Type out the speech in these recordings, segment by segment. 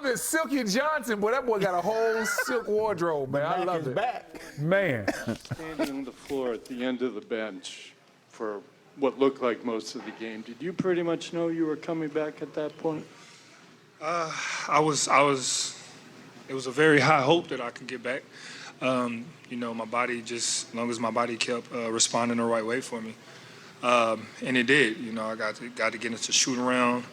love it. Silky Johnson, boy, that boy got a whole silk wardrobe, man. I love it. Back. Man. Standing on the floor at the end of the bench for what looked like most of the game, did you pretty much know you were coming back at that point? I was. It was a very high hope that I could get back. My body just, as long as my body kept responding the right way for me, and it did. I got to get into shoot around,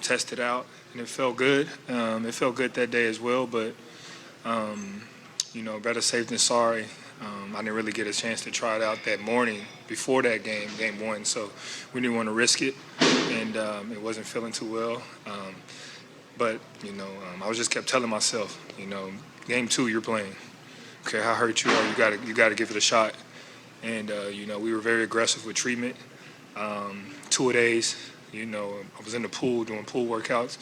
test it out, and it felt good. It felt good that day as well, but better safe than sorry. I didn't really get a chance to try it out that morning before that game one, so we didn't want to risk it, and it wasn't feeling too well. But I was just kept telling myself, game two you're playing. Okay, how hurt you are, you got to give it a shot. And we were very aggressive with treatment. 2-a-days, I was in the pool doing pool workouts,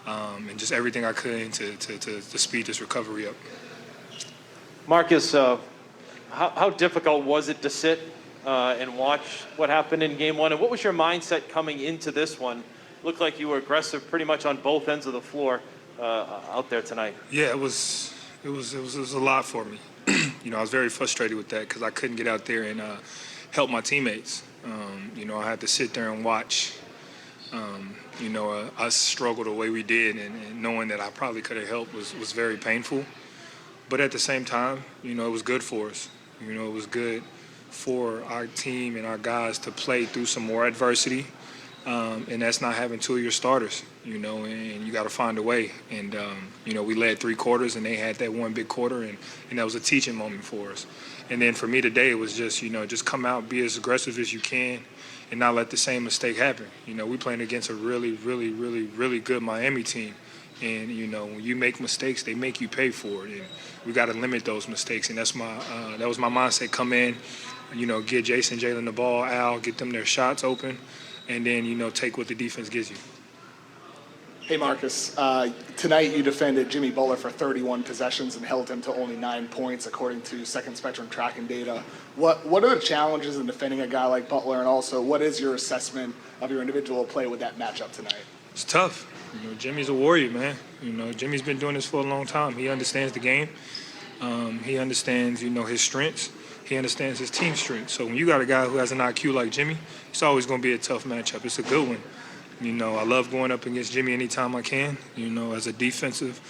and just everything I could to speed this recovery up. Marcus, how difficult was it to sit and watch what happened in game one? And what was your mindset coming into this one? Looked like you were aggressive pretty much on both ends of the floor out there tonight. Yeah, it was a lot for me. I was very frustrated with that because I couldn't get out there and help my teammates. I had to sit there and watch, us struggle the way we did, and knowing that I probably could have helped was very painful. But at the same time, it was good for us. It was good for our team and our guys to play through some more adversity. And that's not having two of your starters, and you got to find a way. And, we led 3 quarters, and they had that one big quarter, and that was a teaching moment for us. And then for me today, it was just, just come out, be as aggressive as you can, and not let the same mistake happen. We playing against a really, really, really, really good Miami team. And, when you make mistakes, they make you pay for it. And we got to limit those mistakes. And that was my mindset. Come in, get Jason, Jalen the ball, Al, get them their shots open. And then, take what the defense gives you. Hey, Marcus. Tonight you defended Jimmy Butler for 31 possessions and held him to only 9 points, according to Second Spectrum tracking data. What are the challenges in defending a guy like Butler, and also what is your assessment of your individual play with that matchup tonight? It's tough. Jimmy's a warrior, man. Jimmy's been doing this for a long time. He understands the game. He understands, his strengths. He understands his team strength. So when you got a guy who has an IQ like Jimmy, it's always going to be a tough matchup. It's a good one. I love going up against Jimmy anytime I can. As a defensive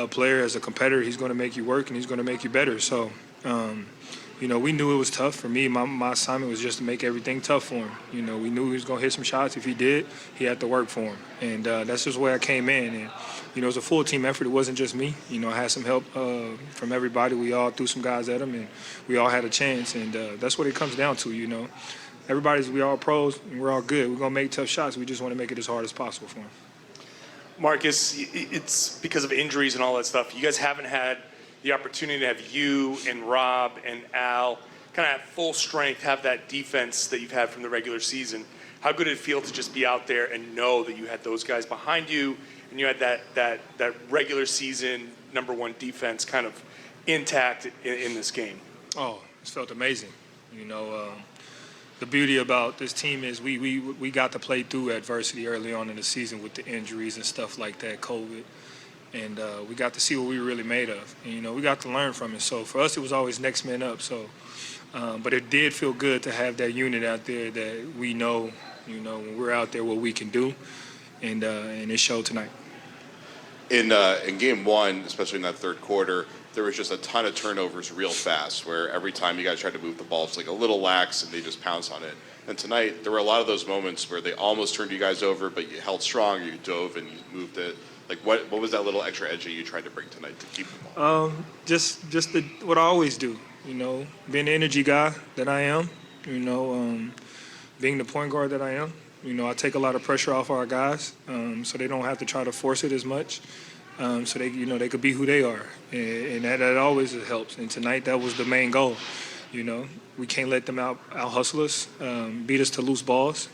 player, as a competitor, he's going to make you work and he's going to make you better. So, we knew it was tough. For me, my assignment was just to make everything tough for him. We knew he was going to hit some shots. If he did, he had to work for him. And that's just the way I came in. And, it was a full team effort. It wasn't just me. I had some help from everybody. We all threw some guys at him, and we all had a chance. And that's what it comes down to, we all pros, and we're all good. We're going to make tough shots. We just want to make it as hard as possible for them. Marcus, it's because of injuries and all that stuff. You guys haven't had the opportunity to have you and Rob and Al kind of at full strength, have that defense that you've had from the regular season. How good did it feel to just be out there and know that you had those guys behind you and you had that regular season #1 defense kind of intact in this game? Oh, it felt amazing. The beauty about this team is we got to play through adversity early on in the season with the injuries and stuff like that, COVID. And we got to see what we were really made of. And, we got to learn from it. So for us, it was always next man up. So, but it did feel good to have that unit out there that we know, when we're out there, what we can do. And it showed tonight. In game one, especially in that third quarter, there was just a ton of turnovers real fast, where every time you guys tried to move the ball, it's like a little lax and they just pounce on it. And tonight, there were a lot of those moments where they almost turned you guys over, but you held strong, you dove and you moved it. Like, what was that little extra edge that you tried to bring tonight to keep them all? Just what I always do, being the energy guy that I am, being the point guard that I am. I take a lot of pressure off our guys, so they don't have to try to force it as much. So they could be who they are, and that always helps. And tonight, that was the main goal. We can't let them out hustle us, beat us to loose balls,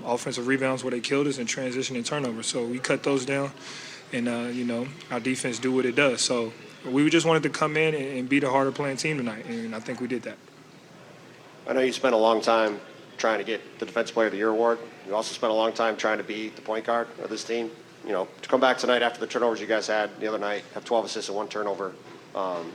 offensive rebounds where they killed us, and transition and turnover. So we cut those down, and our defense do what it does. So we just wanted to come in and beat a harder playing team tonight, and I think we did that. I know you spent a long time trying to get the Defensive Player of the Year award. You also spent a long time trying to be the point guard of this team. to come back tonight after the turnovers you guys had the other night, have 12 assists and 1 turnover,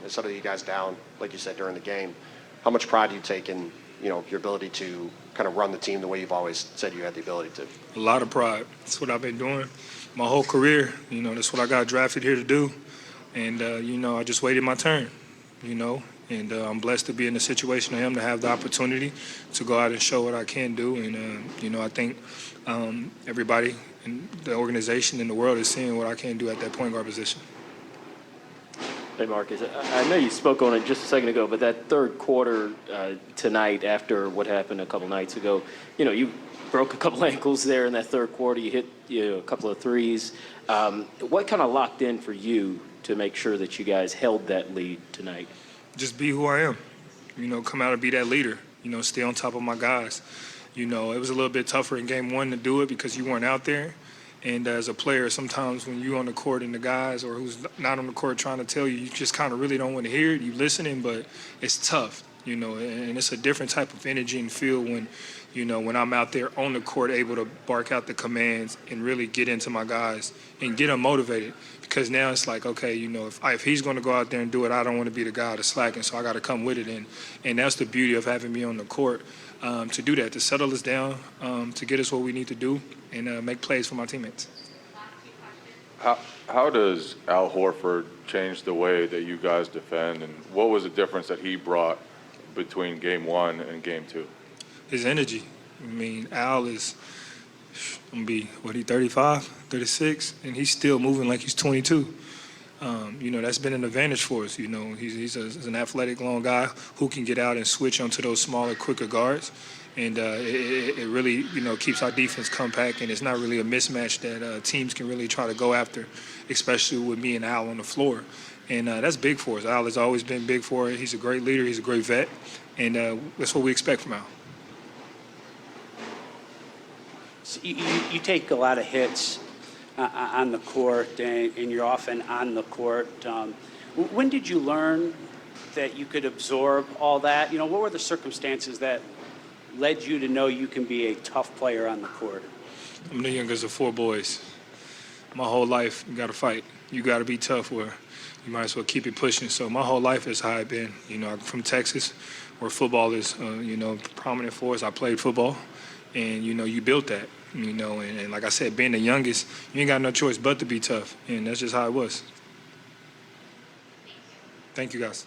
instead of you guys down, like you said, during the game, how much pride do you take in, your ability to kind of run the team the way you've always said you had the ability to? A lot of pride. That's what I've been doing my whole career. That's what I got drafted here to do. And, I just waited my turn, and I'm blessed to be in the situation I am, to have the opportunity to go out and show what I can do. And, I think everybody in the organization and the world is seeing what I can do at that point guard position. Hey, Marcus, I know you spoke on it just a second ago, but that third quarter tonight after what happened a couple nights ago, you broke a couple ankles there in that third quarter. You hit a couple of threes. What kind of locked in for you to make sure that you guys held that lead tonight? Just be who I am, come out and be that leader, stay on top of my guys. It was a little bit tougher in game one to do it because you weren't out there. And as a player, sometimes when you're on the court and the guys or who's not on the court trying to tell you, you just kind of really don't want to hear it. You listening, but it's tough, and it's a different type of energy and feel when, when I'm out there on the court able to bark out the commands and really get into my guys and get them motivated. Because now it's like, okay, if he's going to go out there and do it, I don't want to be the guy that's slacking, so I got to come with it. And that's the beauty of having me on the court, to do that, to settle us down, to get us what we need to do, and make plays for my teammates. How does Al Horford change the way that you guys defend, and what was the difference that he brought between game one and game two? His energy. Al is going to be, he 35, 36, and he's still moving like he's 22. That's been an advantage for us. He's an athletic, long guy who can get out and switch onto those smaller, quicker guards. And it really, keeps our defense compact, and it's not really a mismatch that teams can really try to go after, especially with me and Al on the floor. And that's big for us. Al has always been big for it. He's a great leader. He's a great vet. And that's what we expect from Al. So you take a lot of hits on the court, and you're often on the court. When did you learn that you could absorb all that? What were the circumstances that led you to know you can be a tough player on the court? I'm the youngest of 4 boys. My whole life, you got to fight. You got to be tough, or you might as well keep it pushing. So my whole life is how I've been. I'm from Texas, where football is, prominent for us. I played football, and, you built that. And like I said, being the youngest, you ain't got no choice but to be tough. And that's just how it was. Thank you, guys.